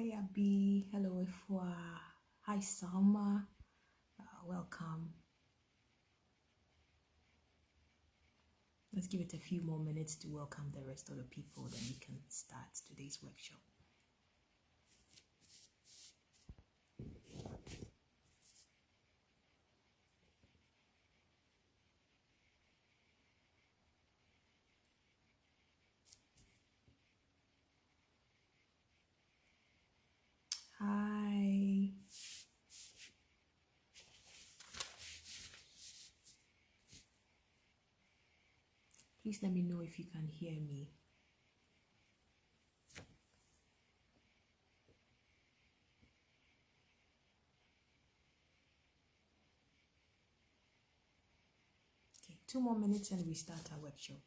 Hi, Abby. Hello, Ifwa. Hi, Salma. Welcome. Let's give it a few more minutes to welcome the rest of the people, then we can start today's workshop. Hi. Please let me know if you can hear me. Okay, 2 more minutes and we start our workshop.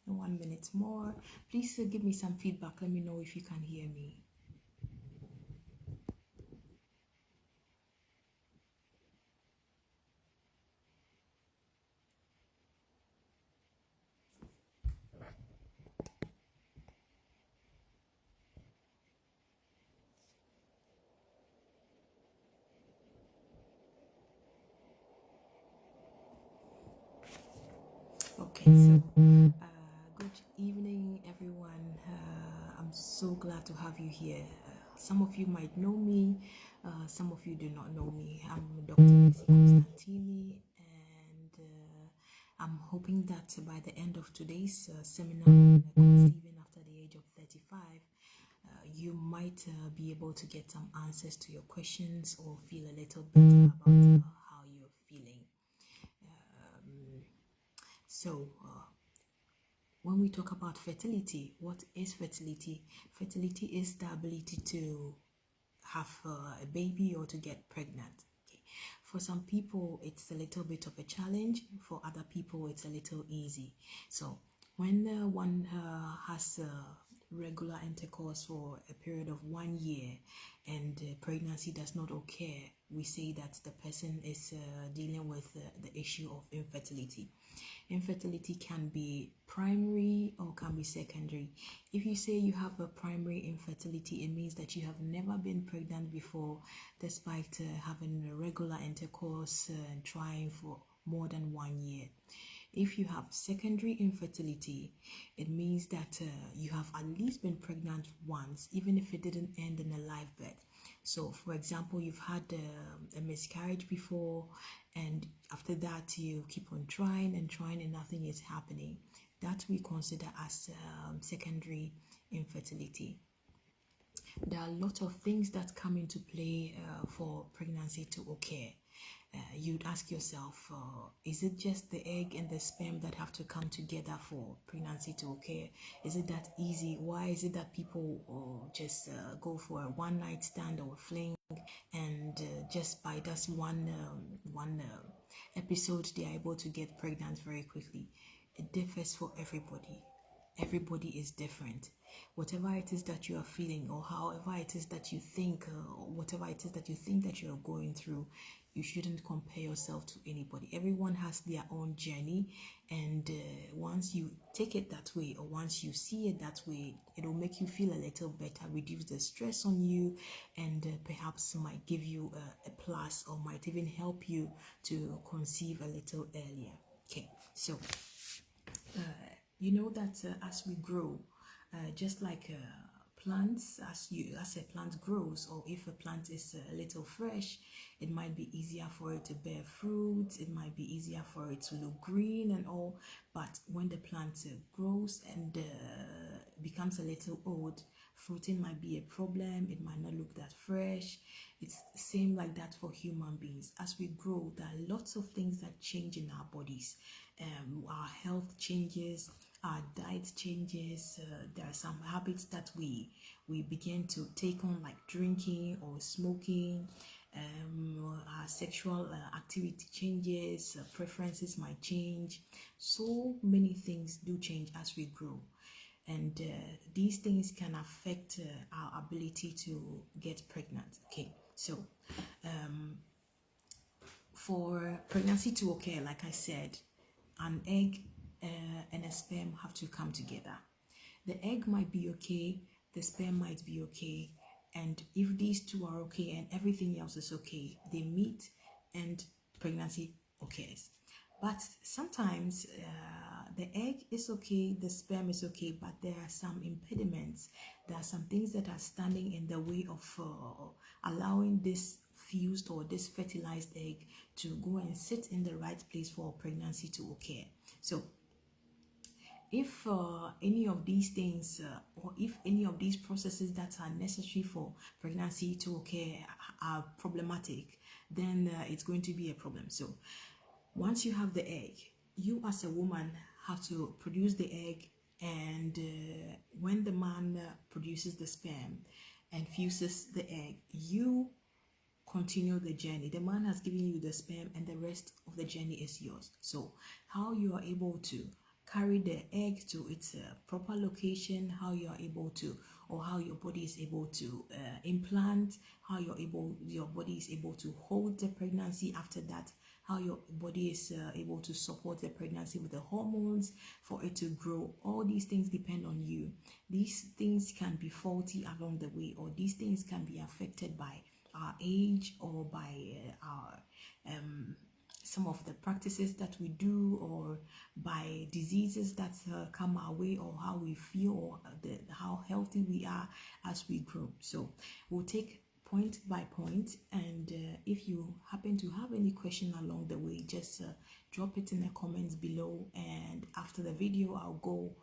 One minute more. Please give me some feedback. Let me know if you can hear me. Okay, so good evening, everyone. I'm so glad to have you here. Some of you might know me, some of you do not know me. I'm Dr. Nixie Constantini, and I'm hoping that by the end of today's seminar on conceiving after the age of 35, you might be able to get some answers to your questions or feel a little better about how you're feeling. When we talk about fertility, what is fertility? Fertility is the ability to have a baby or to get pregnant. Okay. For some people, it's a little bit of a challenge. For other people, it's a little easy. So when one has regular intercourse for a period of 1 year and pregnancy does not occur, we say that the person is dealing with the issue of infertility. Infertility can be primary or can be secondary. If you say you have a primary infertility, it means that you have never been pregnant before, despite having a regular intercourse and trying for more than 1 year. If you have secondary infertility, it means that you have at least been pregnant once, even if it didn't end in a live birth. So, for example, you've had a miscarriage before, and after that, you keep on trying and nothing is happening. That we consider as secondary infertility. There are a lot of things that come into play for pregnancy to occur. You'd ask yourself, is it just the egg and the sperm that have to come together for pregnancy to occur? Is it that easy? Why is it that people just go for a one-night stand or a fling, and just by that one episode, they are able to get pregnant very quickly? It differs for everybody. Everybody is different. Whatever it is that you are feeling, or however it is that you think, or whatever it is that you think that you are going through, you shouldn't compare yourself to anybody. Everyone has their own journey, and once you take it that way, or once you see it that way, it will make you feel a little better, reduce the stress on you, and perhaps might give you a plus, or might even help you to conceive a little earlier. Okay, so you know that as we grow, just like plants, as a plant grows, or if a plant is a little fresh, it might be easier for it to bear fruit, it might be easier for it to look green and all. But when the plant grows and becomes a little old, fruiting might be a problem, it might not look that fresh. It's the same like that for human beings. As we grow, there are lots of things that change in our bodies. Our health changes, our diet changes. There are some habits that we begin to take on, like drinking or smoking. Our sexual activity changes, preferences might change. So many things do change as we grow, and these things can affect our ability to get pregnant. Okay, so for pregnancy to occur, like I said, an egg and a sperm have to come together. The egg might be okay, the sperm might be okay, and if these two are okay and everything else is okay, they meet and pregnancy occurs. But sometimes the egg is okay, the sperm is okay, but there are some impediments. There are some things that are standing in the way of allowing this fused or this fertilized egg to go and sit in the right place for pregnancy to occur. So if any of these things or if any of these processes that are necessary for pregnancy to occur are problematic, then it's going to be a problem. So once you have the egg, you as a woman have to produce the egg, and when the man produces the sperm and fuses the egg, you continue the journey. The man has given you the sperm and the rest of the journey is yours. So how you are able to carry the egg to its proper location, how you are able to, or how your body is able to implant, how your body is able to hold the pregnancy after that, how your body is able to support the pregnancy with the hormones for it to grow. All these things depend on you. These things can be faulty along the way, or these things can be affected by our age or by our some of the practices that we do, or by diseases that come our way, or how we feel, or how healthy we are as we grow. So we'll take point by point, and if you happen to have any question along the way, just drop it in the comments below, and after the video I'll go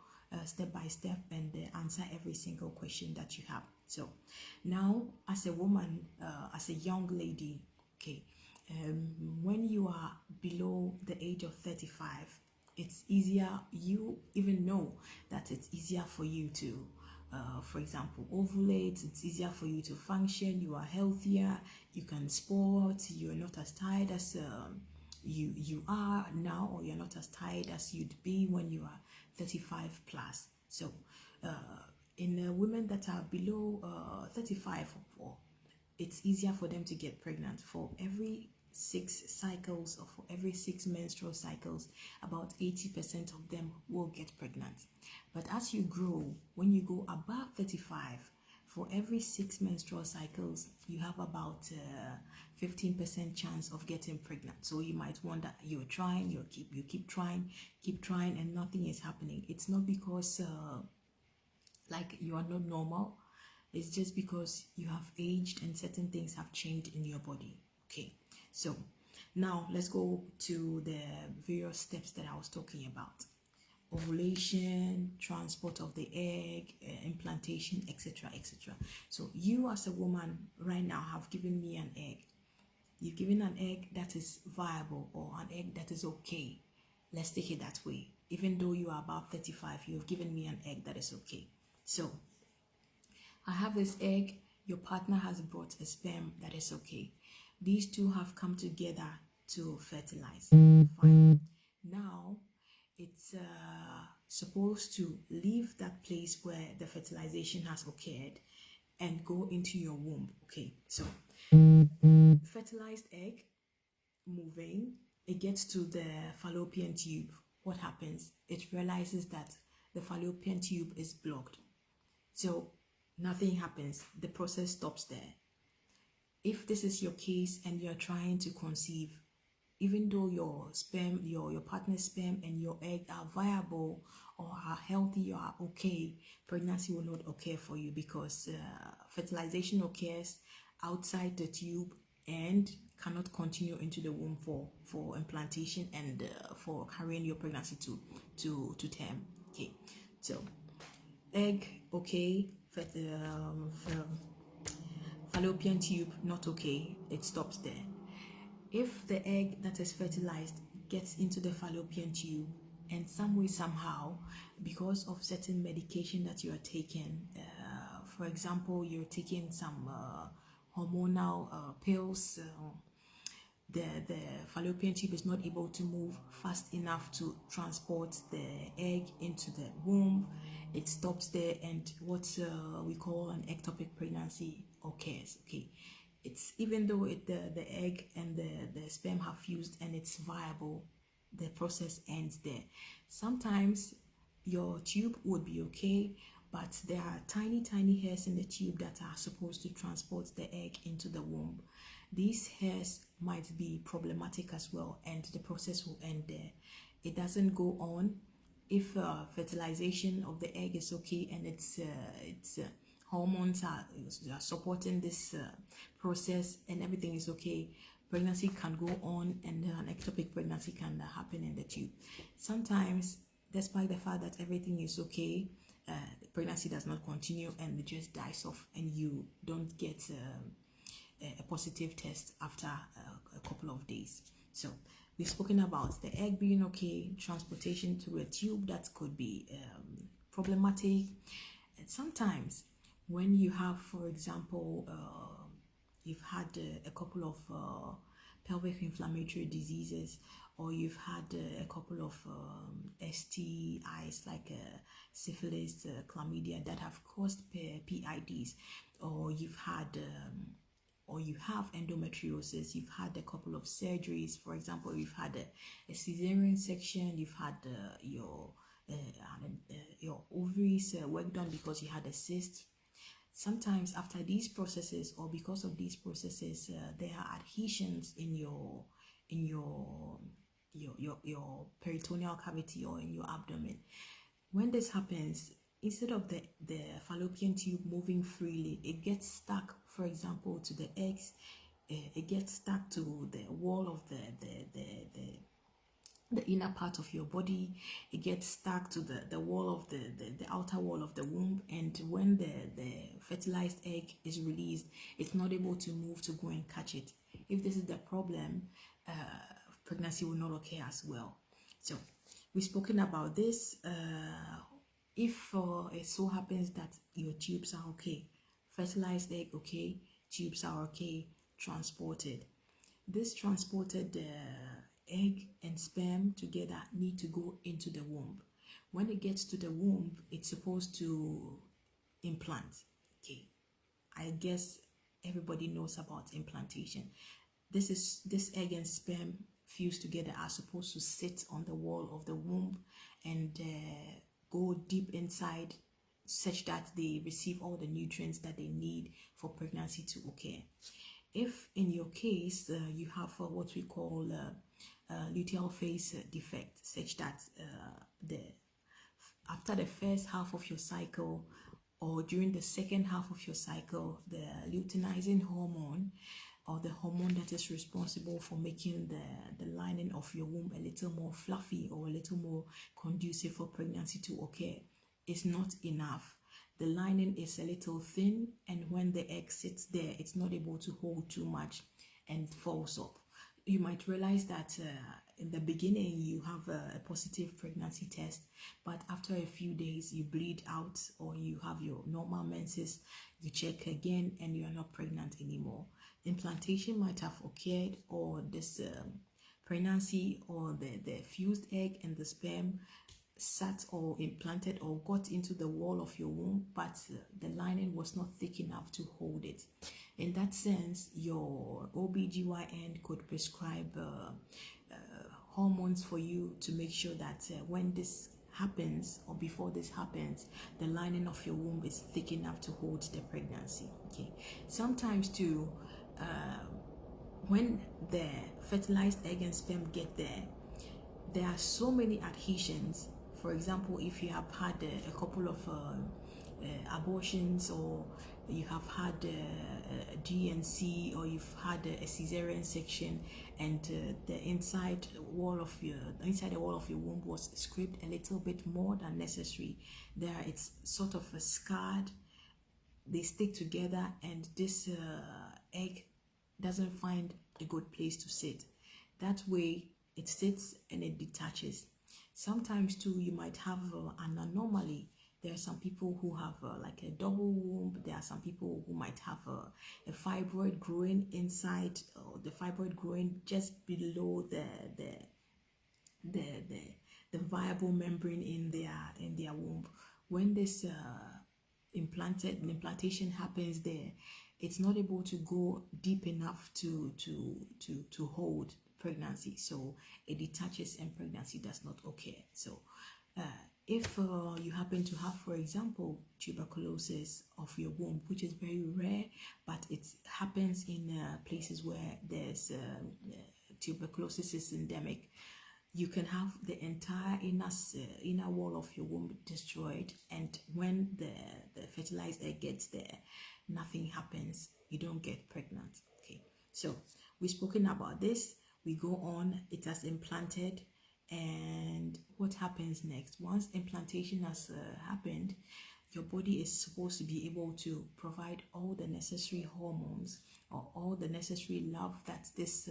step by step and answer every single question that you have. So now, as a woman, as a young lady, okay, when you are below the age of 35, it's easier, you even know that it's easier for you to for example, ovulate. It's easier for you to function. You are healthier, you can sport, you're not as tired as you are now, or you're not as tired as you'd be when you are 35 plus. So in women that are below 35, or it's easier for them to get pregnant. For every 6 cycles, or for every 6 menstrual cycles, about 80% of them will get pregnant. But as you grow, when you go above 35, for every 6 menstrual cycles, you have about 15% chance of getting pregnant. So you might wonder, you're trying, you keep trying, and nothing is happening. It's not because like you are not normal. It's just because you have aged and certain things have changed in your body. Okay, so now let's go to the various steps that I was talking about: ovulation, transport of the egg, implantation, etc., etc. So you as a woman right now have given me an egg. You've given an egg that is viable, or an egg that is okay. Let's take it that way. Even though you are about 35, you've given me an egg that is okay. So I have this egg, your partner has brought a sperm that is okay. These two have come together to fertilize. Fine. Now it's supposed to leave that place where the fertilization has occurred and go into your womb. Okay, so fertilized egg moving, it gets to the fallopian tube. What happens? It realizes that the fallopian tube is blocked. So nothing happens. The process stops there. If this is your case and you're trying to conceive, even though your sperm, your partner's sperm and your egg are viable or are healthy or are okay, pregnancy will not occur for you, because fertilization occurs outside the tube and cannot continue into the womb for implantation and for carrying your pregnancy to term. Okay, so egg okay, fallopian tube not okay, it stops there. If the egg that is fertilized gets into the fallopian tube, and some way somehow, because of certain medication that you are taking, for example, you're taking some hormonal pills, the fallopian tube is not able to move fast enough to transport the egg into the womb. It stops there, and what we call an ectopic pregnancy occurs. Okay, it's even though the egg and the sperm have fused and it's viable, the process ends there. Sometimes your tube would be okay, but there are tiny hairs in the tube that are supposed to transport the egg into the womb. These hairs might be problematic as well, and the process will end there. It doesn't go on if fertilization of the egg is okay, and its hormones are supporting this process, and everything is okay. Pregnancy can go on, and an ectopic pregnancy can happen in the tube. Sometimes, despite the fact that everything is okay, the pregnancy does not continue and it just dies off, and you don't get a positive test after a couple of days. So we've spoken about the egg being okay, transportation through a tube that could be problematic. And sometimes when you have, for example, you've had a couple of pelvic inflammatory diseases, or you've had a couple of STIs like syphilis, chlamydia that have caused PIDs, or you've had or you have endometriosis, you've had a couple of surgeries. For example, you've had a cesarean section, you've had your ovaries worked done because you had a cyst. Sometimes after these processes, or because of these processes, there are adhesions in your peritoneal cavity or in your abdomen. When this happens, instead of the fallopian tube moving freely, it gets stuck, for example, to the eggs. It gets stuck to the wall of the inner part of your body. It gets stuck to the wall of the outer wall of the womb, and when the fertilized egg is released, it's not able to move to go and catch it. If this is the problem, pregnancy will not occur as well. So we've spoken about this. If it so happens that your tubes are okay, fertilized egg okay, tubes are okay, transported. This transported egg and sperm together need to go into the womb. When it gets to the womb, it's supposed to implant. Okay, I guess everybody knows about implantation. This egg and sperm fused together are supposed to sit on the wall of the womb and go deep inside, such that they receive all the nutrients that they need for pregnancy to occur. If in your case you have what we call luteal phase defect, such that after the first half of your cycle or during the second half of your cycle, the luteinizing hormone, or the hormone that is responsible for making the lining of your womb a little more fluffy or a little more conducive for pregnancy to occur, is not enough. The lining is a little thin, and when the egg sits there, it's not able to hold too much and falls up. You might realize that in the beginning you have a positive pregnancy test, but after a few days you bleed out, or you have your normal menses, you check again and you are not pregnant anymore. Implantation might have occurred, or this pregnancy, or the fused egg and the sperm sat or implanted or got into the wall of your womb, but the lining was not thick enough to hold it. In that sense, your OBGYN could prescribe hormones for you to make sure that when this happens, or before this happens, the lining of your womb is thick enough to hold the pregnancy. Okay. Sometimes too, when the fertilized egg and sperm get there, there are so many adhesions. For example, if you have had a couple of abortions, or you have had a GNC, or you've had a cesarean section, and the inside the wall of your womb was scraped a little bit more than necessary, there it's sort of a scarred. They stick together, and this egg doesn't find a good place to sit. That way it sits and it detaches. Sometimes too, you might have an anomaly. There are some people who have like a double womb. There are some people who might have a fibroid growing inside, or the fibroid growing just below the the, the viable membrane in their womb. When this implantation happens there, it's not able to go deep enough to hold pregnancy, so it detaches and pregnancy does not occur. So if you happen to have, for example, tuberculosis of your womb, which is very rare, but it happens in places where there's tuberculosis is endemic, you can have the entire inner wall of your womb destroyed, and when the fertilized egg gets there, nothing happens. You don't get pregnant. Okay, so we've spoken about this. We go on. It has implanted, and what happens next? Once implantation has happened, your body is supposed to be able to provide all the necessary hormones or all the necessary love that this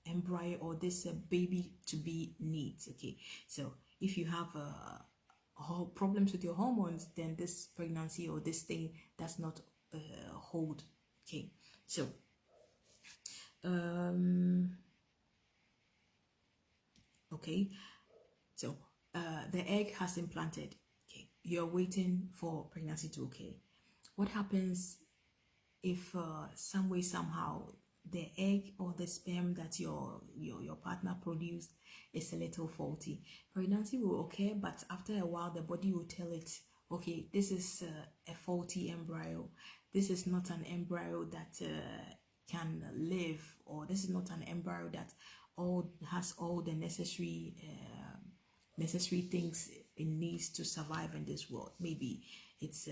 embryo or this baby to be needs. Okay, so if you have problems with your hormones, then this pregnancy or this thing does not hold. Okay, so okay, so the egg has implanted. Okay, you're waiting for pregnancy to occur. What happens if some way somehow the egg or the sperm that your partner produced is a little faulty? Pregnancy will occur, but after a while the body will tell it, okay, this is a faulty embryo. This is not an embryo that can live, or this is not an embryo that has all the necessary things it needs to survive in this world. Maybe it's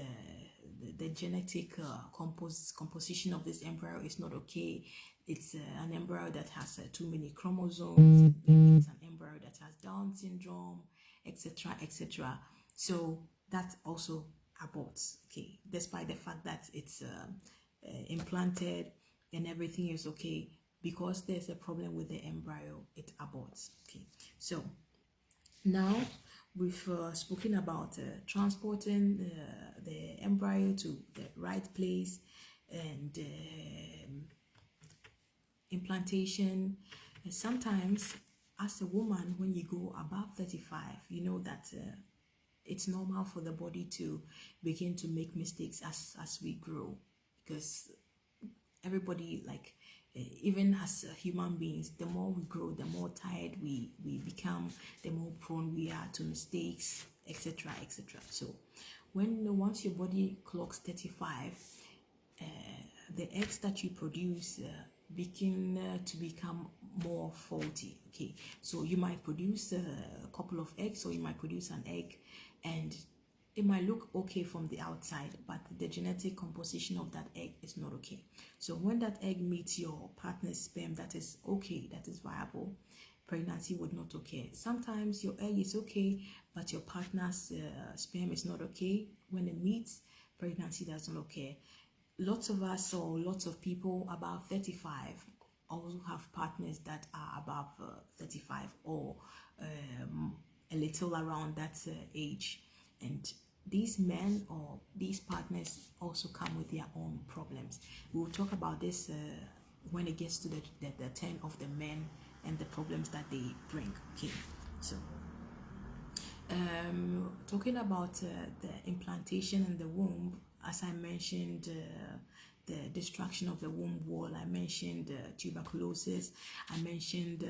the genetic composition of this embryo is not okay. It's an embryo that has too many chromosomes. Maybe it's an embryo that has Down syndrome, etc., etc. So that also aborts. Okay, despite the fact that it's implanted and everything is okay, because there's a problem with the embryo, it aborts. Okay, so now we've spoken about transporting the embryo to the right place, and implantation. And sometimes as a woman, when you go above 35, you know that it's normal for the body to begin to make mistakes as we grow, because everybody, like even as human beings, the more we grow, the more tired we become, the more prone we are to mistakes, etc., etc. So once your body clocks 35, the eggs that you produce begin to become more faulty. Okay, so you might produce a couple of eggs, or you might produce an egg, and it might look okay from the outside, but the genetic composition of that egg is not okay. So when that egg meets your partner's sperm that is okay, that is viable, pregnancy would not occur. Sometimes your egg is okay, but your partner's sperm is not okay. When it meets, pregnancy doesn't occur. Lots of us, or lots of people above 35 also have partners that are above 35, or a little around that age. And these men or these partners also come with their own problems. We'll talk about this when it gets to the turn of the men and the problems that they bring. Okay, so talking about the implantation in the womb, as I mentioned, the destruction of the womb wall, I mentioned tuberculosis, I mentioned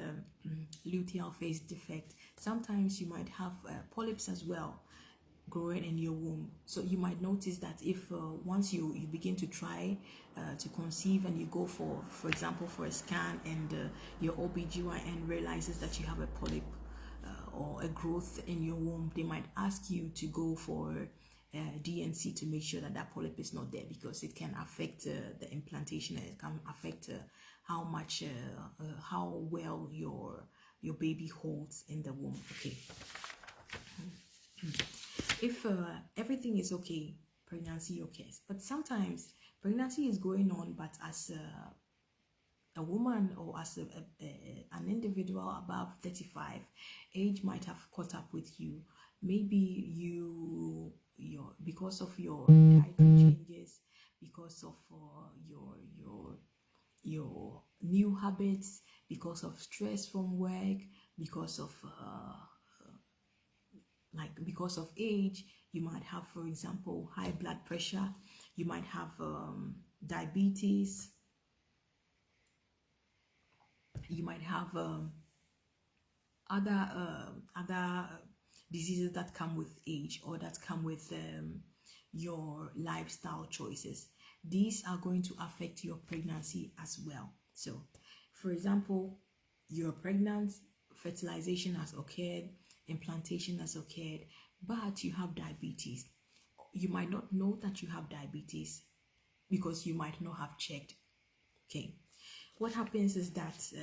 luteal phase defect. Sometimes you might have polyps as well growing in your womb. So you might notice that if once you begin to try to conceive, and you go for example for a scan, and your OBGYN realizes that you have a polyp or a growth in your womb, they might ask you to go for DNC to make sure that that polyp is not there, because it can affect the implantation, and it can affect how much how well your baby holds in the womb. Okay, if everything is okay, pregnancy occurs. But sometimes pregnancy is going on, but as a woman or as an individual above 35, age might have caught up with you. Maybe because of your dietary changes, because of your new habits, because of stress from work, because of because of age, you might have, for example, high blood pressure, you might have diabetes, you might have other diseases that come with age or that come with your lifestyle choices. These are going to affect your pregnancy as well. So, for example, you're pregnant, fertilization has occurred, implantation has occurred, but you have diabetes. You might not know that you have diabetes because you might not have checked. Okay, what happens is that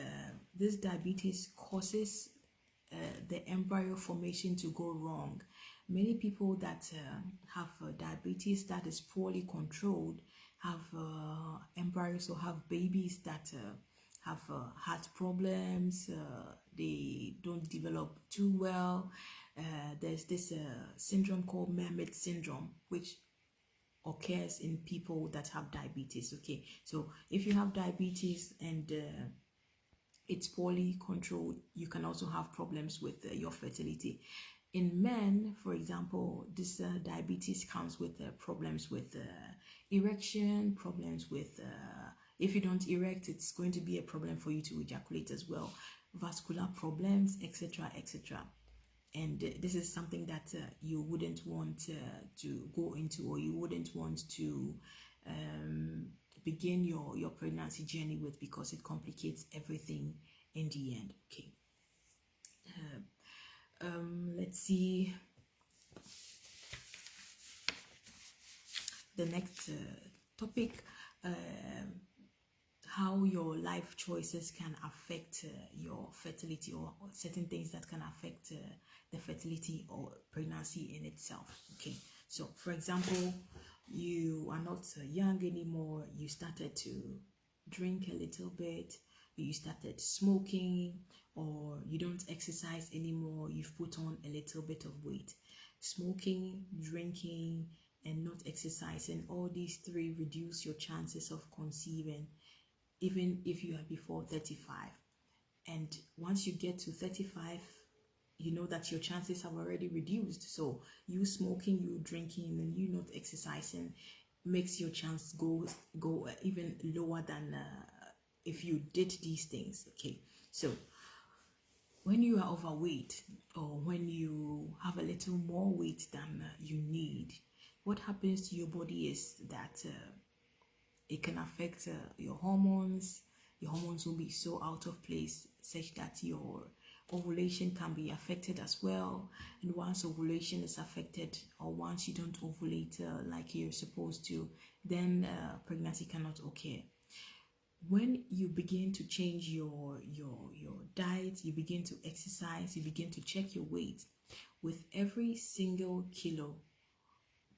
this diabetes causes the embryo formation to go wrong. Many people that have diabetes that is poorly controlled have embryos or have babies that have heart problems, they don't develop too well. There's this syndrome called mermaid syndrome, which occurs in people that have diabetes. Okay, so if you have diabetes and it's poorly controlled, you can also have problems with your fertility. In men, for example, this diabetes comes with problems with erection, problems with if you don't erect, it's going to be a problem for you to ejaculate as well, vascular problems, etc., etc. And this is something that you wouldn't want to go into, or you wouldn't want to begin your pregnancy journey with, because it complicates everything in the end. Okay, let's see the next topic. How your life choices can affect your fertility, or certain things that can affect the fertility or pregnancy in itself. Okay, so for example, you are not young anymore, you started to drink a little bit, you started smoking, or you don't exercise anymore, you've put on a little bit of weight. Smoking, drinking, and not exercising, all these three reduce your chances of conceiving, even if you are before 35. And once you get to 35, you know that your chances have already reduced. So you smoking, you drinking, and you not exercising makes your chance go even lower than if you did these things. Okay, so when you are overweight, or when you have a little more weight than you need, what happens to your body is that it can affect your hormones. Your hormones will be so out of place such that your ovulation can be affected as well. And once ovulation is affected, or once you don't ovulate like you're supposed to, then pregnancy cannot occur. When you begin to change your diet, you begin to exercise, you begin to check your weight, with every single kilo,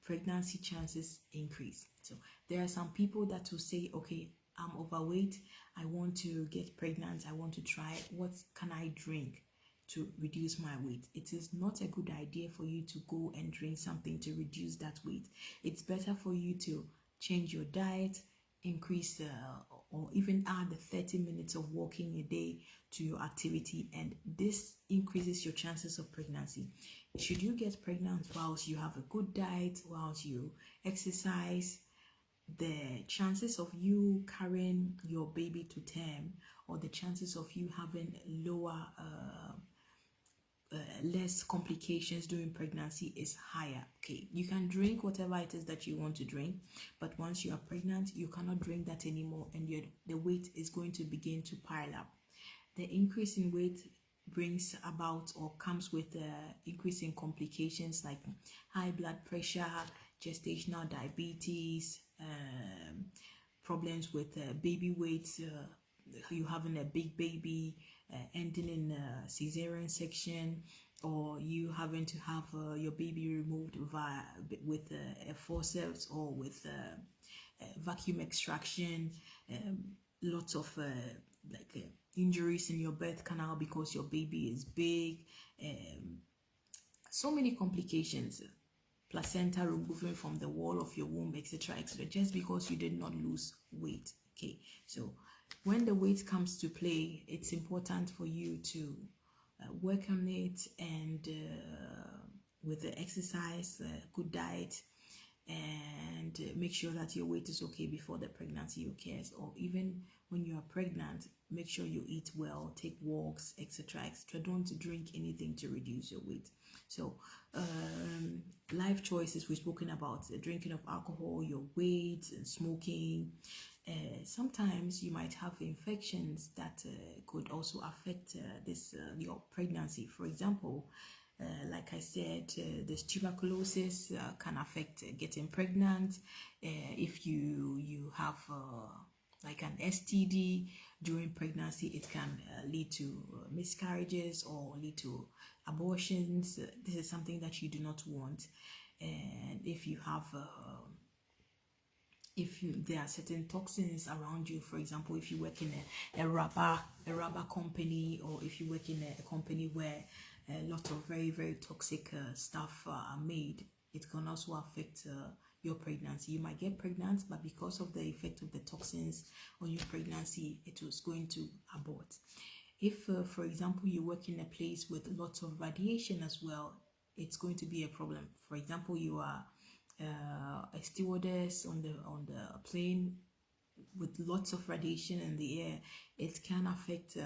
pregnancy chances increase. So there are some people that will say, okay, I'm overweight, I want to get pregnant, I want to try, what can I drink to reduce my weight? It is not a good idea for you to go and drink something to reduce that weight. It's better for you to change your diet, increase or even add 30 minutes of walking a day to your activity, and this increases your chances of pregnancy. Should you get pregnant whilst you have a good diet, whilst you exercise, the chances of you carrying your baby to term, or the chances of you having lower less complications during pregnancy is higher. Okay, you can drink whatever it is that you want to drink, but once you are pregnant, you cannot drink that anymore, and the weight is going to begin to pile up. The increase in weight brings about, or comes with increase in complications like high blood pressure, gestational diabetes, problems with baby weight, you having a big baby, ending in a cesarean section, or you having to have your baby removed with a forceps, or with vacuum extraction. lots of injuries in your birth canal because your baby is big, so many complications, placenta removing from the wall of your womb, etc., etc., just because you did not lose weight. Okay, so when the weight comes to play, it's important for you to work on it, and with the exercise, good diet, and make sure that your weight is okay before the pregnancy occurs, or even when you are pregnant, make sure you eat well, take walks, etc., etc. Don't drink anything to reduce your weight. So life choices, we've spoken about the drinking of alcohol, your weight, and smoking. Sometimes you might have infections that could also affect your pregnancy. For example, like I said, this tuberculosis can affect getting pregnant. If you have like an STD during pregnancy, it can lead to miscarriages or lead to abortions. This is something that you do not want. And if you have there are certain toxins around you, for example, if you work in a rubber company, or if you work in a company where a lot of very, very toxic stuff are made, it can also affect your pregnancy. You might get pregnant, but because of the effect of the toxins on your pregnancy, it was going to abort. If for example, you work in a place with lots of radiation as well, it's going to be a problem. For example, you are a stewardess on the plane with lots of radiation in the air. It can affect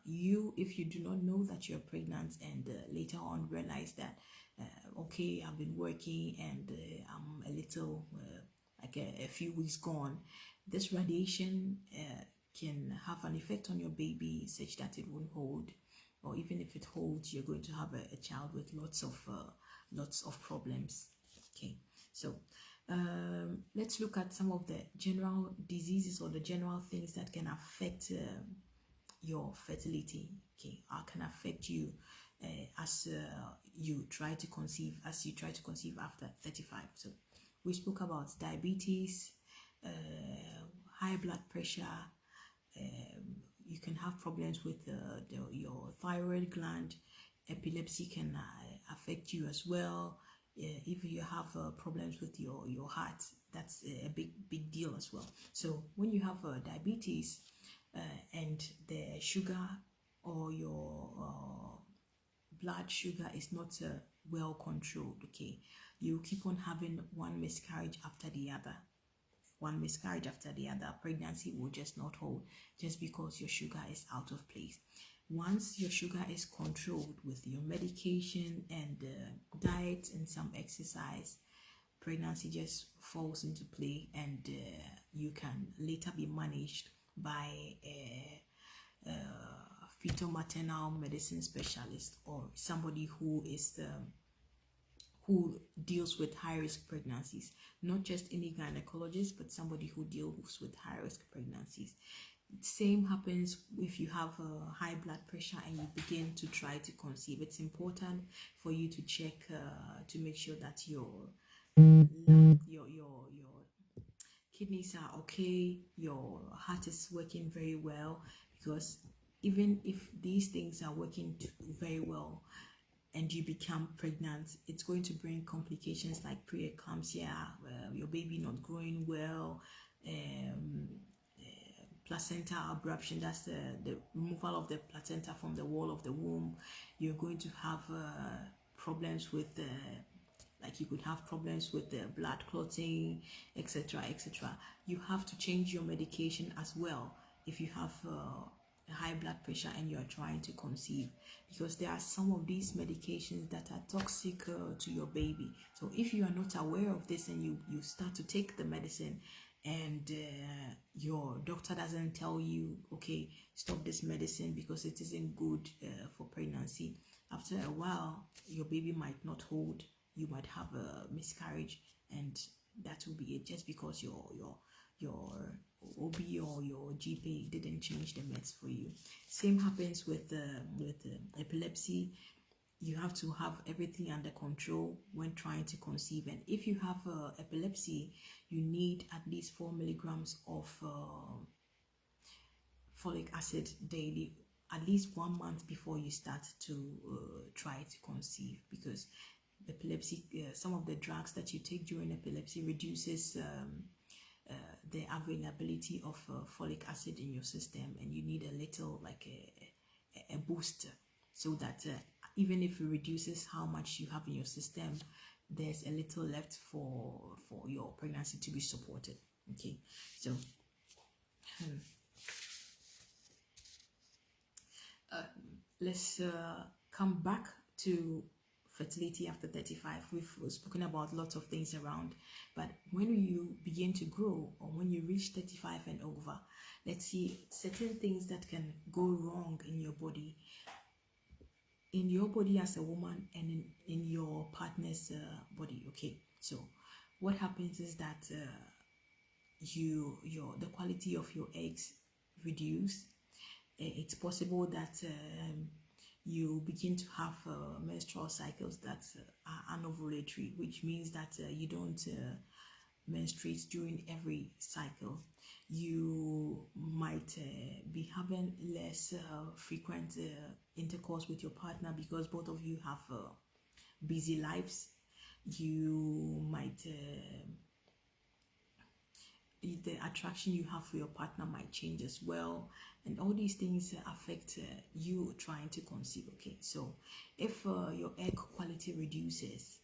you if you do not know that you're pregnant, and later on realize that okay, I've been working and I'm a little like a few weeks gone. This radiation can have an effect on your baby such that it won't hold, or even if it holds, you're going to have a child with lots of problems. Okay, so let's look at some of the general diseases or the general things that can affect your fertility. Okay, how can affect you as you try to conceive after 35. So we spoke about diabetes, high blood pressure. You can have problems with your thyroid gland. Epilepsy can affect you as well. If you have problems with your heart, that's a big deal as well. So when you have diabetes and the sugar or your blood sugar is not well controlled, okay, you keep on having one miscarriage after the other. Pregnancy will just not hold, just because your sugar is out of place. Once your sugar is controlled with your medication and diet and some exercise, pregnancy just falls into play, and you can later be managed by a fetal maternal medicine specialist, or somebody who deals with high-risk pregnancies. Not just any gynecologist, but somebody who deals with high-risk pregnancies. Same happens if you have a high blood pressure and you begin to try to conceive. It's important for you to check to make sure that your kidneys are okay, your heart is working very well, because even if these things are working very well and you become pregnant, it's going to bring complications like preeclampsia, your baby not growing well, placenta abruption, that's the removal of the placenta from the wall of the womb. You're going to have problems with you could have problems with the blood clotting, etc., etc. You have to change your medication as well if you have high blood pressure and you are trying to conceive, because there are some of these medications that are toxic to your baby. So if you are not aware of this and you start to take the medicine, and your doctor doesn't tell you, okay, stop this medicine because it isn't good for pregnancy, after a while your baby might not hold, you might have a miscarriage, and that will be it, just because your OB or your GP didn't change the meds for you. Same happens with epilepsy. You have to have everything under control when trying to conceive, and if you have epilepsy, you need at least 4 milligrams of folic acid daily, at least 1 month before you start to try to conceive, because epilepsy, some of the drugs that you take during epilepsy reduces the availability of folic acid in your system, and you need a little, like a booster, so that even if it reduces how much you have in your system, there's a little left for your pregnancy to be supported. Okay, so let's come back to fertility after 35. We've spoken about lots of things around, but when you begin to grow, or when you reach 35 and over, let's see certain things that can go wrong in your body as a woman, and in your partner's body. Okay, so what happens is that the quality of your eggs reduce. It's possible that you begin to have menstrual cycles that are anovulatory, which means that you don't menstruate during every cycle. You might be having less frequent intercourse with your partner because both of you have busy lives. You might the attraction you have for your partner might change as well, and all these things affect you trying to conceive. Okay, so if your egg quality reduces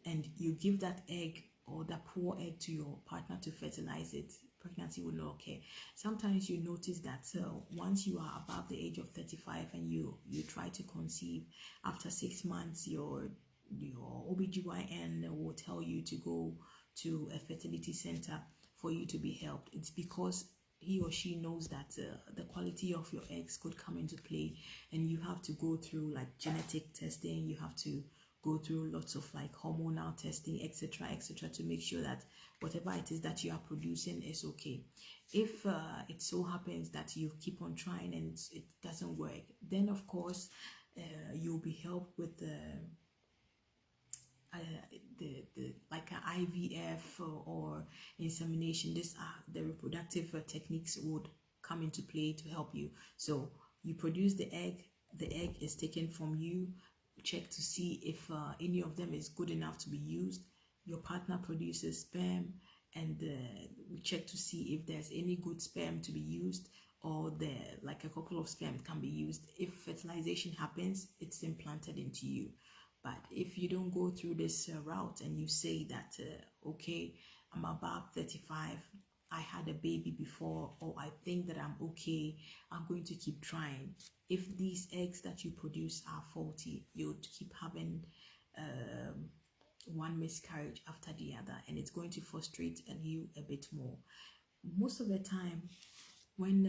and you give that egg or that poor egg to your partner to fertilize it, pregnancy will not occur. Sometimes you notice that once you are above the age of 35 and you try to conceive, after 6 months your OBGYN will tell you to go to a fertility center for you to be helped. It's because he or she knows that the quality of your eggs could come into play, and you have to go through like genetic testing, you have to go through lots of like hormonal testing, etc., to make sure that whatever it is that you are producing is okay. If it so happens that you keep on trying and it doesn't work, then of course you'll be helped with the like an IVF or insemination. These are the reproductive techniques would come into play to help you. So you produce the egg is taken from you, check to see if any of them is good enough to be used. Your partner produces sperm, and we check to see if there's any good sperm to be used, or like a couple of sperm can be used. If fertilization happens, it's implanted into you. But if you don't go through this route and you say that, okay, I'm above 35, I had a baby before, or I think that I'm okay, I'm going to keep trying. If these eggs that you produce are faulty, you'd keep having one miscarriage after the other, and it's going to frustrate you a bit more. Most of the time, when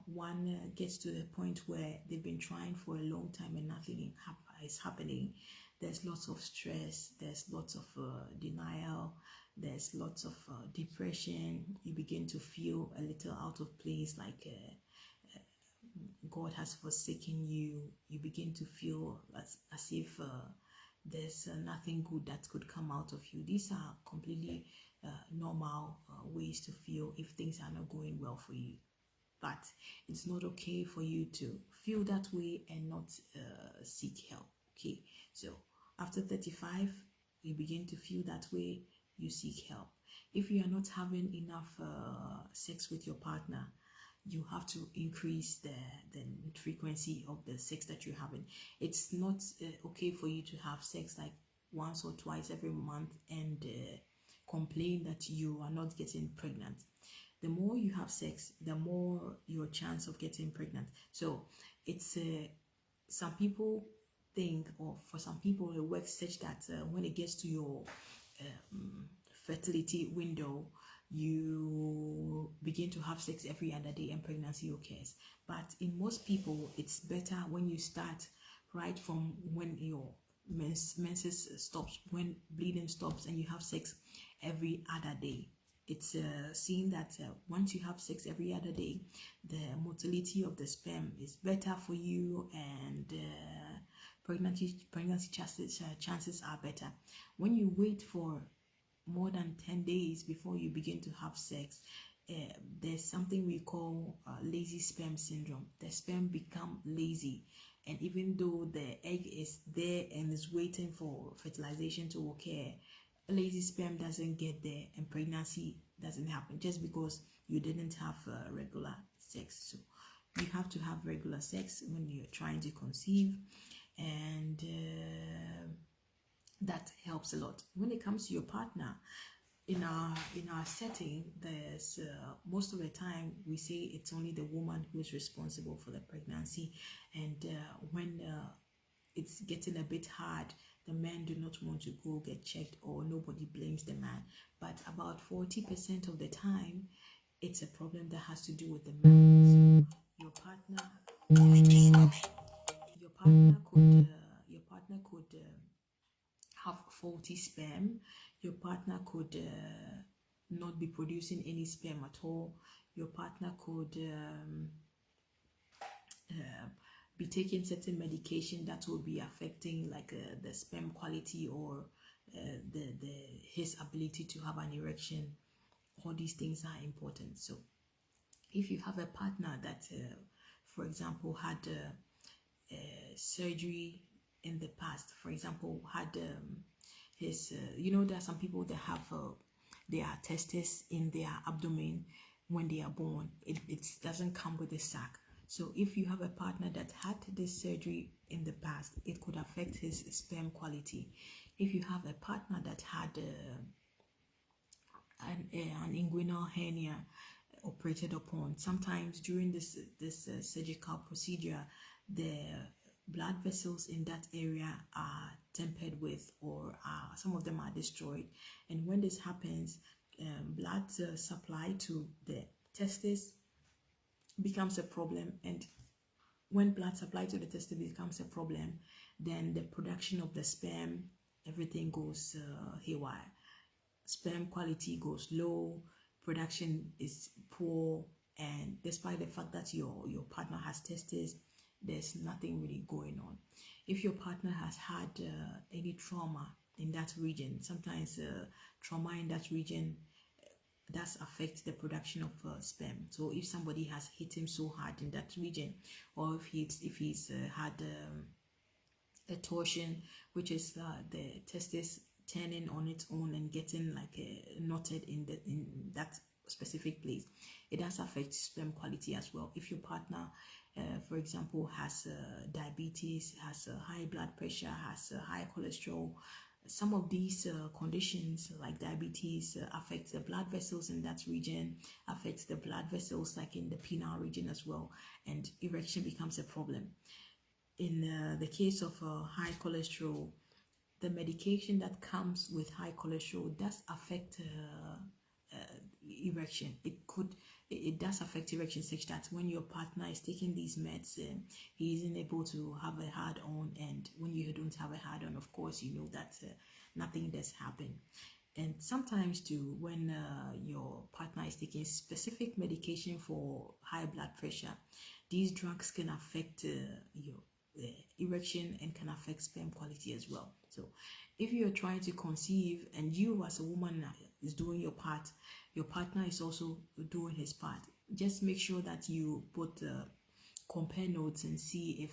one gets to the point where they've been trying for a long time and nothing is happening, there's lots of stress, there's lots of denial, there's lots of depression. You begin to feel a little out of place, like God has forsaken you. You begin to feel as if there's nothing good that could come out of you. These are completely normal ways to feel if things are not going well for you. But it's not okay for you to feel that way and not seek help. Okay, so after 35, you begin to feel that way, you seek help. If you are not having enough sex with your partner, you have to increase the frequency of the sex that you're having. It's not okay for you to have sex like once or twice every month and complain that you are not getting pregnant. The more you have sex, the more your chance of getting pregnant. So it's some people think, or for some people it works such that when it gets to your fertility window, you begin to have sex every other day and pregnancy occurs. But in most people, it's better when you start right from when your menses stops, when bleeding stops, and you have sex every other day. It's seen that once you have sex every other day, the motility of the sperm is better for you, and pregnancy chances are better. When you wait for more than 10 days before you begin to have sex, there's something we call lazy sperm syndrome. The sperm become lazy, and even though the egg is there and is waiting for fertilization to occur, lazy sperm doesn't get there and pregnancy doesn't happen just because you didn't have regular sex. So you have to have regular sex when you're trying to conceive, and that helps a lot. When it comes to your partner, in our setting, there's most of the time we say it's only the woman who is responsible for the pregnancy, and when it's getting a bit hard, the men do not want to go get checked, or nobody blames the man. But about 40% of the time, it's a problem that has to do with the man. So your partner could have faulty sperm. Your partner could not be producing any sperm at all. Your partner could be taking certain medication that will be affecting like the sperm quality, or his ability to have an erection. All these things are important. So if you have a partner that for example had surgery in the past, for example had his there are some people that have their testes in their abdomen when they are born. It doesn't come with a sac. So if you have a partner that had this surgery in the past, it could affect his sperm quality. If you have a partner that had an inguinal hernia operated upon, sometimes during this surgical procedure, the blood vessels in that area are tampered with, or some of them are destroyed. And when this happens, blood supply to the testes becomes a problem. And when blood supply to the testes becomes a problem, then the production of the sperm, everything goes haywire. Sperm quality goes low, production is poor, and despite the fact that your partner has testes, there's nothing really going on. If your partner has had any trauma in that region, sometimes trauma in that region does affect the production of sperm. So if somebody has hit him so hard in that region, or if he's had a torsion, which is the testes turning on its own and getting like knotted in that specific place, it does affect sperm quality as well. If your partner for example has diabetes, has high blood pressure, has high cholesterol, some of these conditions like diabetes affect the blood vessels in that region, affects the blood vessels like in the penile region as well, and erection becomes a problem. In the case of high cholesterol, the medication that comes with high cholesterol does affect erection. It does affect erection, such that when your partner is taking these meds, he isn't able to have a hard on, and when you don't have a hard on, of course you know that nothing does happen. And sometimes too, when your partner is taking specific medication for high blood pressure, these drugs can affect your erection and can affect sperm quality as well. So if you're trying to conceive and you as a woman is doing your part, your partner is also doing his part, just make sure that you put compare notes and see if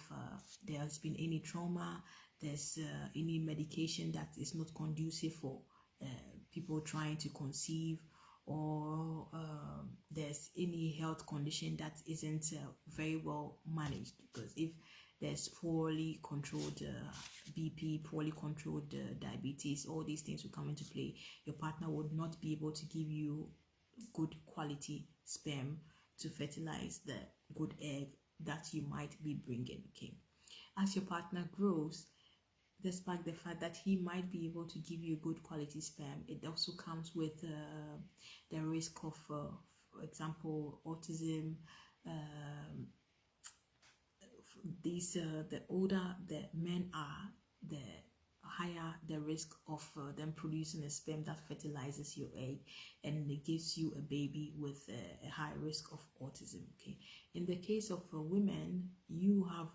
there has been any trauma, there's any medication that is not conducive for people trying to conceive, or there's any health condition that isn't very well managed. Because if there's poorly controlled BP, poorly controlled diabetes, all these things will come into play. Your partner would not be able to give you good quality sperm to fertilize the good egg that you might be bringing. Okay, as your partner grows, despite the fact that he might be able to give you good quality sperm, it also comes with the risk of, for example, autism. The older the men are, the higher the risk of them producing a sperm that fertilizes your egg, and it gives you a baby with a high risk of autism. Okay, in the case of women, you have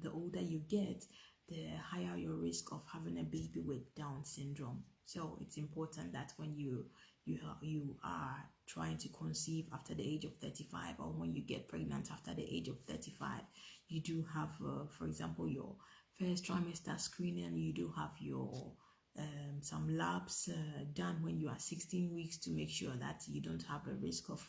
the older you get, the higher your risk of having a baby with Down syndrome. So it's important that when you you are trying to conceive after the age of 35, or when you get pregnant after the age of 35, you do have, for example, your first trimester screening. You do have your some labs done when you are 16 weeks to make sure that you don't have a risk of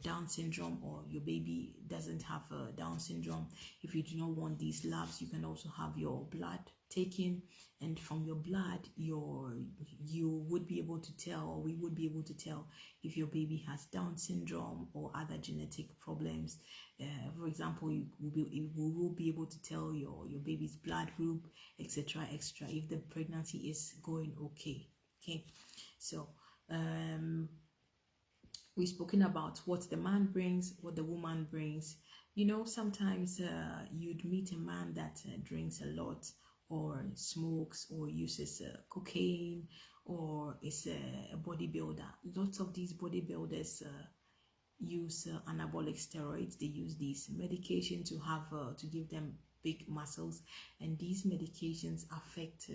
Down syndrome, or your baby doesn't have Down syndrome. If you do not want these labs, you can also have your blood taken, and from your blood you would be able to tell, or we would be able to tell, if your baby has Down syndrome or other genetic problems. For example, we will be able to tell your baby's blood group, etc., if the pregnancy is going okay. So we've spoken about what the man brings, what the woman brings. Sometimes you'd meet a man that drinks a lot, or smokes, or uses cocaine, or is a bodybuilder. Lots of these bodybuilders use anabolic steroids. They use these medication to have to give them big muscles, and these medications affect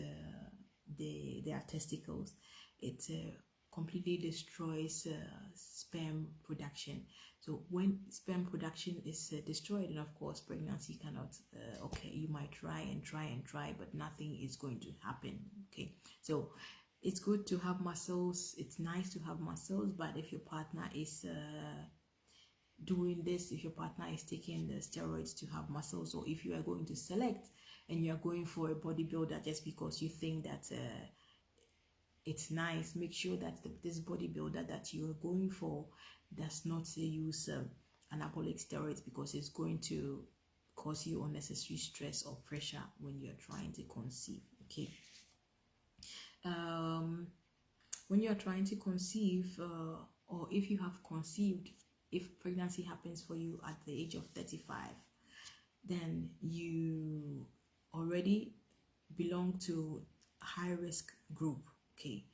their testicles. It completely destroys sperm production. So when sperm production is destroyed, and of course pregnancy cannot okay, you might try and try, but nothing is going to happen. Okay, so it's good to have muscles, it's nice to have muscles, but if your partner is doing this, if your partner is taking the steroids to have muscles, or if you are going to select and you are going for a bodybuilder just because you think that it's nice, make sure that this bodybuilder that you are going for does not use anabolic steroids, because it's going to cause you unnecessary stress or pressure when you're trying to conceive. Okay, when you're trying to conceive, or if you have conceived, if pregnancy happens for you at the age of 35, then you already belong to high risk group. Okay,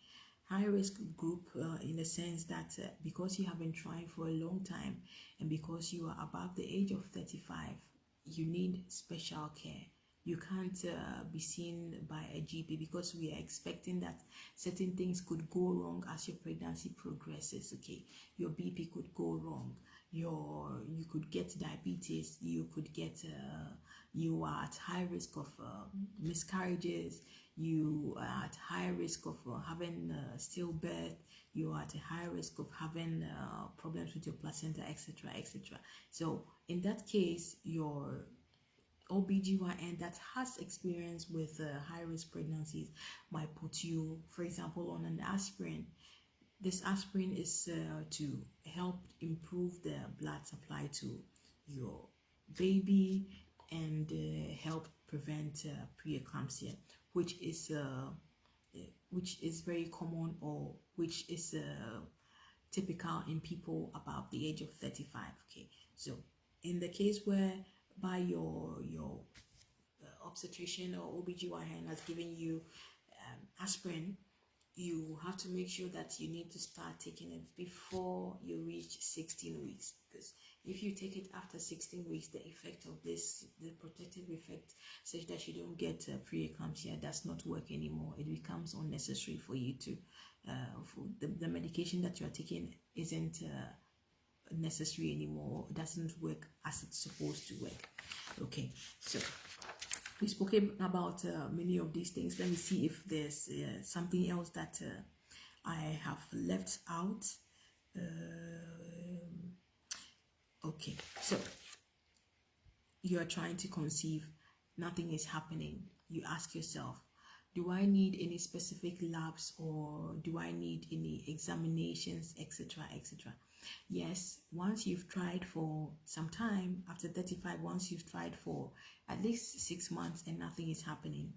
high risk group in the sense that because you have been trying for a long time, and because you are above the age of 35, you need special care. You can't be seen by a GP, because we are expecting that certain things could go wrong as your pregnancy progresses. Okay, your BP could go wrong, you could get diabetes, you could get you are at high risk of miscarriages, you are at high risk of having stillbirth, you are at a high risk of having problems with your placenta, etc., etc. So in that case, your OBGYN that has experience with high-risk pregnancies might put you, for example, on an aspirin. This aspirin is to help improve the blood supply to your baby, and help prevent preeclampsia, which is very common, or which is typical in people above the age of 35. Okay, so in the case where by your obstetrician or OBGYN has given you aspirin, you have to make sure that you need to start taking it before you reach 16 weeks, because if you take it after 16 weeks, the effect of this, the protective effect, such that you don't get preeclampsia, does not work anymore. It becomes unnecessary for you to the medication that you are taking isn't necessary anymore, doesn't work as it's supposed to work. Okay, so we spoke about many of these things. Let me see if there's something else that I have left out. Okay, so you are trying to conceive, nothing is happening. You ask yourself, do I need any specific labs, or do I need any examinations, etc., etc.? Yes, once you've tried for some time, after 35, once you've tried for at least 6 months and nothing is happening,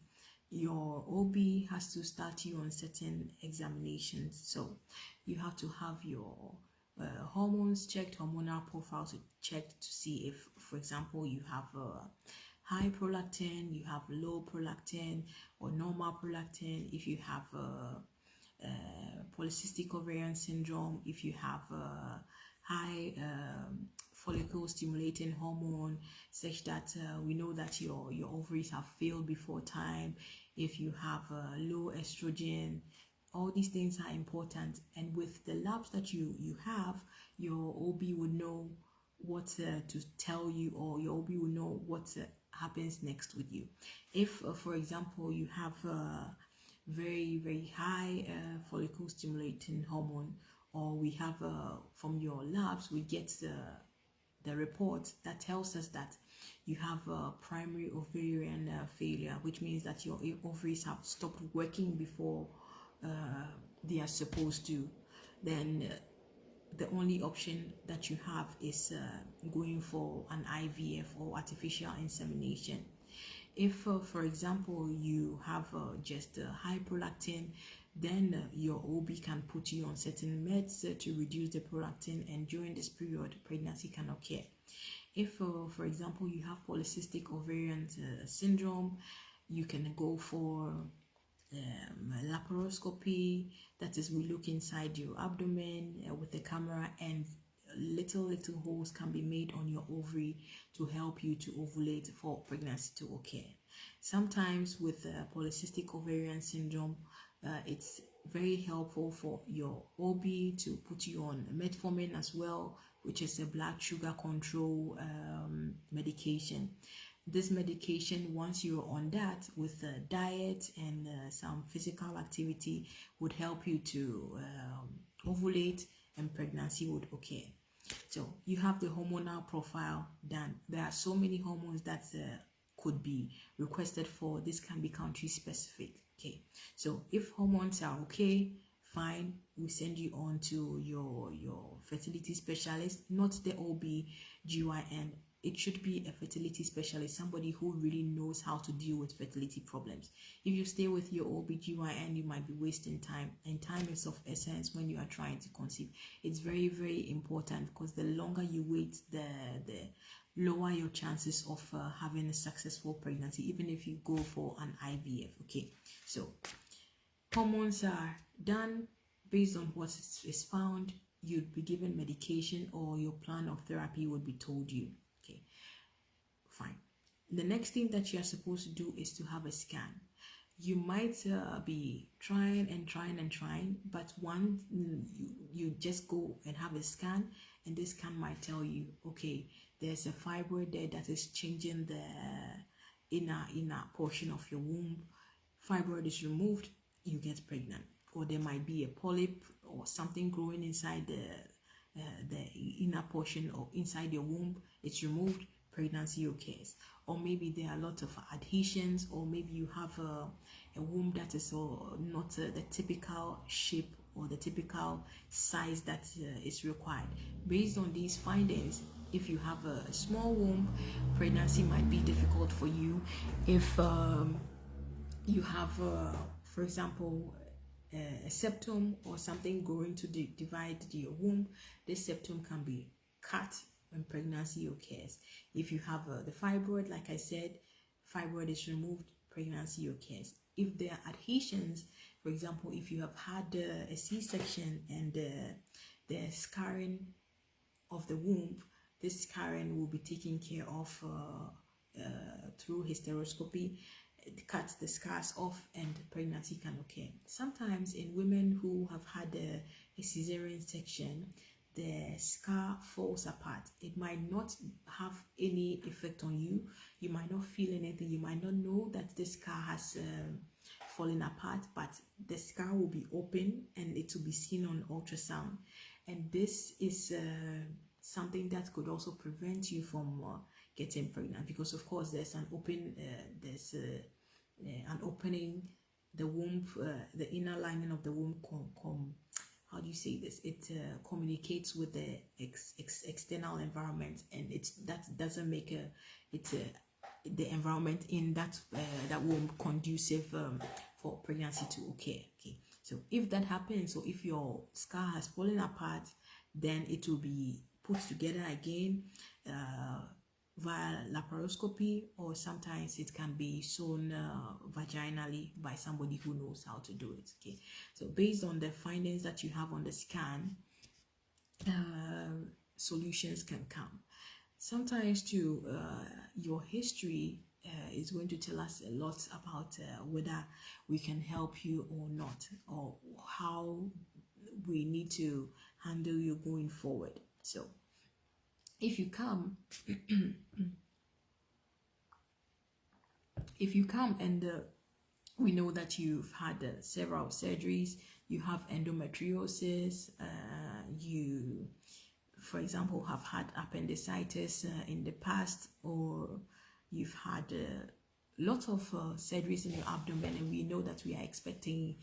your OB has to start you on certain examinations. So you have to have your hormones checked, hormonal profiles checked, to see if, for example, you have high prolactin, you have low prolactin, or normal prolactin, if you have polycystic ovarian syndrome, if you have high follicle stimulating hormone, such that we know that your ovaries have failed before time, if you have low estrogen, All these things are important, and with the labs that you have, your OB would know what to tell you, or your OB will know what happens next with you. If for example you have very high follicle stimulating hormone, or we have from your labs we get the report that tells us that you have primary ovarian failure, which means that your ovaries have stopped working before they are supposed to, then the only option that you have is going for an IVF or artificial insemination. If for example you have just high prolactin, then your OB can put you on certain meds to reduce the prolactin, and during this period pregnancy can occur. If for example you have polycystic ovarian syndrome, you can go for laparoscopy. That is, we look inside your abdomen with the camera, and little holes can be made on your ovary to help you to ovulate for pregnancy to occur. Sometimes with polycystic ovarian syndrome, it's very helpful for your OB to put you on metformin as well, which is a blood sugar control medication. This medication, once you're on that, with diet and some physical activity, would help you to ovulate, and pregnancy would occur. So you have the hormonal profile done. There are so many hormones that could be requested for. This can be country specific. Okay, so if hormones are okay, fine, we send you on to your fertility specialist, not the OB/GYN. It should be a fertility specialist, somebody who really knows how to deal with fertility problems. If you stay with your OB/GYN, you might be wasting time, and time is of essence when you are trying to conceive. It's very important, because the longer you wait, the lower your chances of having a successful pregnancy, even if you go for an IVF. Okay, so hormones are done. Based on what is found, you'd be given medication, or your plan of therapy would be told you. Okay, fine. The next thing that you are supposed to do is to have a scan. You might be trying, but once you just go and have a scan, and this scan might tell you, okay, there's a fibroid there that is changing the inner portion of your womb. Fibroid is removed, you get pregnant. Or there might be a polyp or something growing inside the inner portion or inside your womb. It's removed, pregnancy occurs. Or maybe there are a lot of adhesions, or maybe you have a womb that is not the typical shape or the typical size that is required. Based on these findings, if you have a small womb, pregnancy might be difficult for you. If you have, for example, a septum or something going to divide your womb, this septum can be cut when pregnancy occurs. If you have the fibroid, like I said, fibroid is removed, pregnancy occurs. If there are adhesions, for example, if you have had a C-section and the scarring of the womb, this scarring will be taken care of through hysteroscopy. It cuts the scars off, and pregnancy can occur. Sometimes in women who have had a cesarean section, the scar falls apart. It might not have any effect on you. You might not feel anything. You might not know that the scar has fallen apart, but the scar will be open, and it will be seen on ultrasound. And this is something that could also prevent you from getting pregnant, because of course there's an open an opening. The womb, the inner lining of the womb how do you say this, it communicates with the external environment, and that doesn't make the environment in that womb conducive for pregnancy to occur. Okay, so if that happens, or if your scar has fallen apart, then it will be put together again via laparoscopy, or sometimes it can be sewn vaginally by somebody who knows how to do it. Okay, so based on the findings that you have on the scan, solutions can come. Sometimes too, your history is going to tell us a lot about whether we can help you or not, or how we need to handle you going forward. So if you come and we know that you've had several surgeries, you have endometriosis, you, for example, have had appendicitis in the past, or you've had lots of surgeries in your abdomen, and we know that we are expecting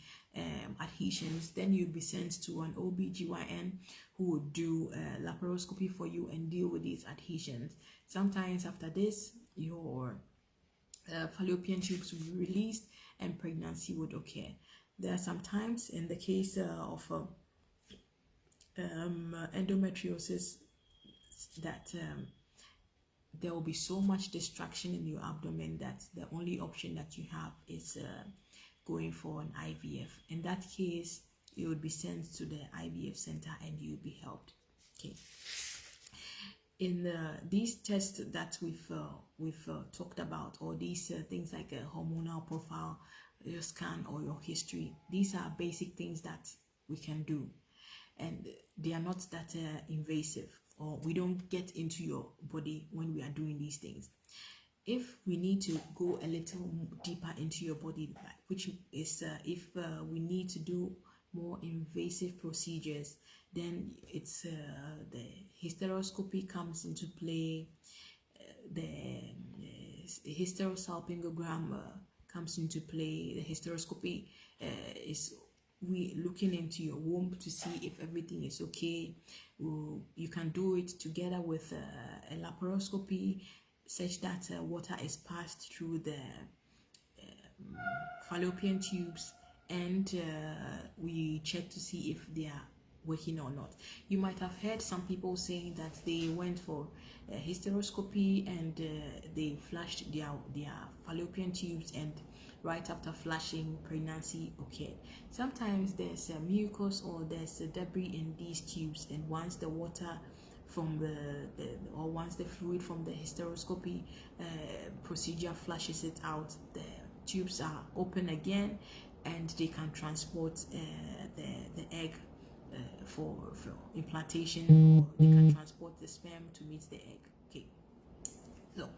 adhesions, then you'll be sent to an OBGYN who will do laparoscopy for you and deal with these adhesions. Sometimes after this, your fallopian tubes will be released and pregnancy would occur. There are some times in the case of endometriosis that there will be so much distraction in your abdomen that the only option that you have is going for an IVF. In that case, you would be sent to the IVF center and you'll be helped. Okay. In these tests that we've talked about, or these things like a hormonal profile, your scan, or your history, these are basic things that we can do, and they are not that invasive, or we don't get into your body when we are doing these things. If we need to go a little deeper into your body, which is if we need to do more invasive procedures, then it's the hysteroscopy comes into play, the hysterosalpingogram comes into play. The hysteroscopy is we looking into your womb to see if everything is okay. You can do it together with a laparoscopy, such that water is passed through the fallopian tubes, and we check to see if they are working or not. You might have heard some people saying that they went for a hysteroscopy and they flushed their fallopian tubes, and right after flushing, pregnancy occurred. Sometimes there's a mucus or there's a debris in these tubes, and once the water from or once the fluid from the hysteroscopy procedure flushes it out, the tubes are open again and they can transport the egg for implantation, or they can transport the sperm to meet the egg. Okay, so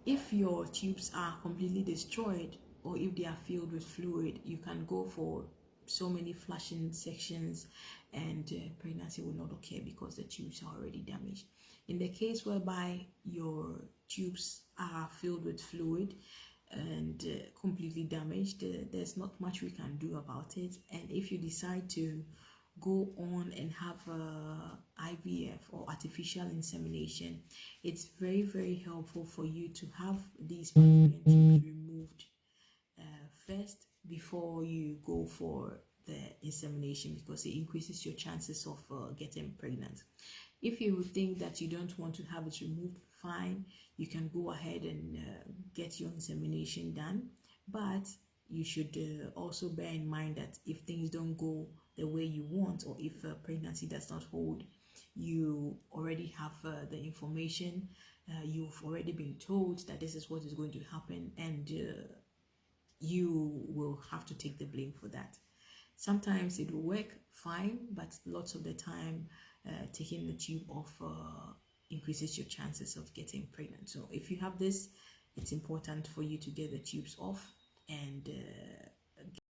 if your tubes are completely destroyed, or if they are filled with fluid, you can go for so many flushing sections, and pregnancy will not occur because the tubes are already damaged. In the case whereby your tubes are filled with fluid and completely damaged, there's not much we can do about it. And if you decide to go on and have IVF or artificial insemination, it's very, very helpful for you to have these fallopian tubes removed first before you go for the insemination, because it increases your chances of getting pregnant. If you think that you don't want to have it removed, fine, you can go ahead and get your insemination done, but you should also bear in mind that if things don't go the way you want, or if pregnancy does not hold, you already have the information, you've already been told that this is what is going to happen, and you will have to take the blame for that. Sometimes it will work fine, but lots of the time taking the tube off increases your chances of getting pregnant. So if you have this, it's important for you to get the tubes off and